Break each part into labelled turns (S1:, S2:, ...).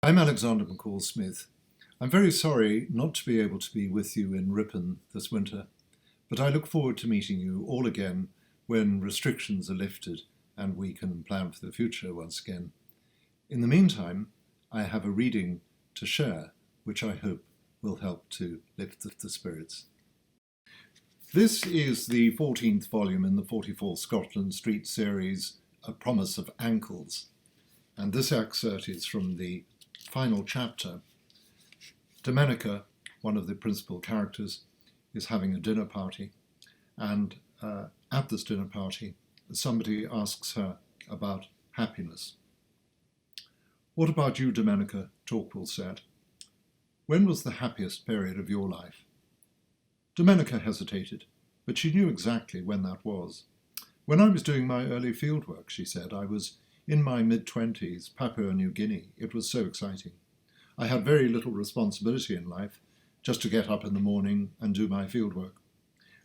S1: I'm Alexander McCall-Smith. I'm very sorry not to be able to be with you in Ripon this winter, but I look forward to meeting you all again when restrictions are lifted and we can plan for the future once again. In the meantime, I have a reading to share, which I hope will help to lift the spirits. This is the 14th volume in the 44 Scotland Street series, A Promise of Ankles, and this excerpt is from the final chapter. Domenica, one of the principal characters, is having a dinner party, and at this dinner party, somebody asks her about happiness. "What about you, Domenica?" Torquil said. "When was the happiest period of your life?" Domenica hesitated, but she knew exactly when that was. "When I was doing my early fieldwork," she said. "I was in my mid-20s, Papua New Guinea. It was so exciting. I had very little responsibility in life, just to get up in the morning and do my fieldwork.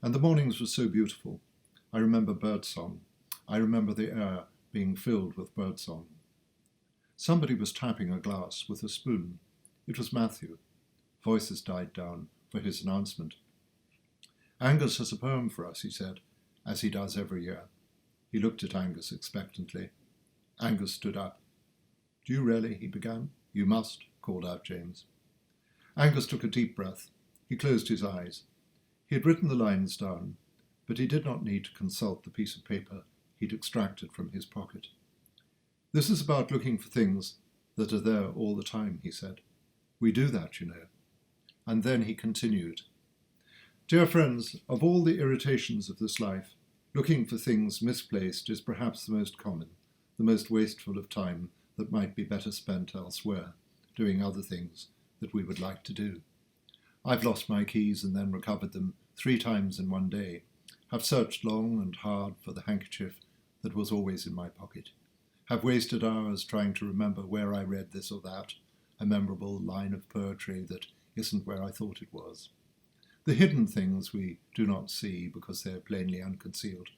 S1: And the mornings were so beautiful. I remember birdsong. I remember the air being filled with birdsong." Somebody was tapping a glass with a spoon. It was Matthew. Voices died down for his announcement. "Angus has a poem for us," he said, as he does every year. He looked at Angus expectantly. Angus stood up. "Do you really?" he began. "You must," called out James. Angus took a deep breath. He closed his eyes. He had written the lines down, but he did not need to consult the piece of paper he'd extracted from his pocket. "This is about looking for things that are there all the time," he said. "We do that, you know." And then he continued. "Dear friends, of all the irritations of this life, looking for things misplaced is perhaps the most common, the most wasteful of time that might be better spent elsewhere, doing other things that we would like to do. I've lost my keys and then recovered them 3 times in one day, have searched long and hard for the handkerchief that was always in my pocket, have wasted hours trying to remember where I read this or that, a memorable line of poetry that isn't where I thought it was. The hidden things we do not see because they are plainly unconcealed,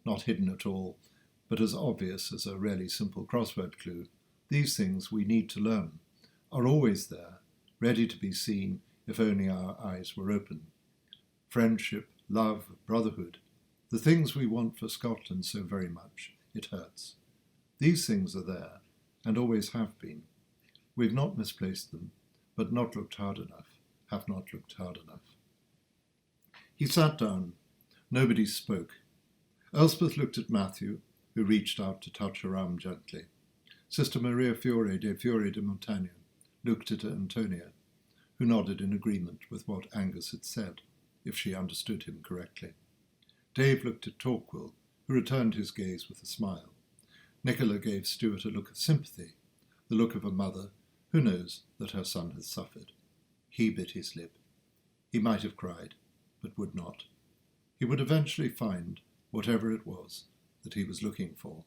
S1: not hidden at all, but as obvious as a really simple crossword clue. These things we need to learn, are always there, ready to be seen if only our eyes were open. Friendship, love, brotherhood, the things we want for Scotland so very much, it hurts. These things are there, and always have been. We've not misplaced them, but not looked hard enough, have not looked hard enough." He sat down. Nobody spoke. Elspeth looked at Matthew, who reached out to touch her arm gently. Sister Maria Fiore de Montagna looked at Antonia, who nodded in agreement with what Angus had said, if she understood him correctly. Dave looked at Torquil, who returned his gaze with a smile. Nicola gave Stuart a look of sympathy, the look of a mother who knows that her son has suffered. He bit his lip. He might have cried, but would not. He would eventually find whatever it was that he was looking for.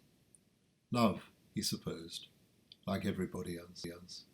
S1: Love, he supposed, like everybody else.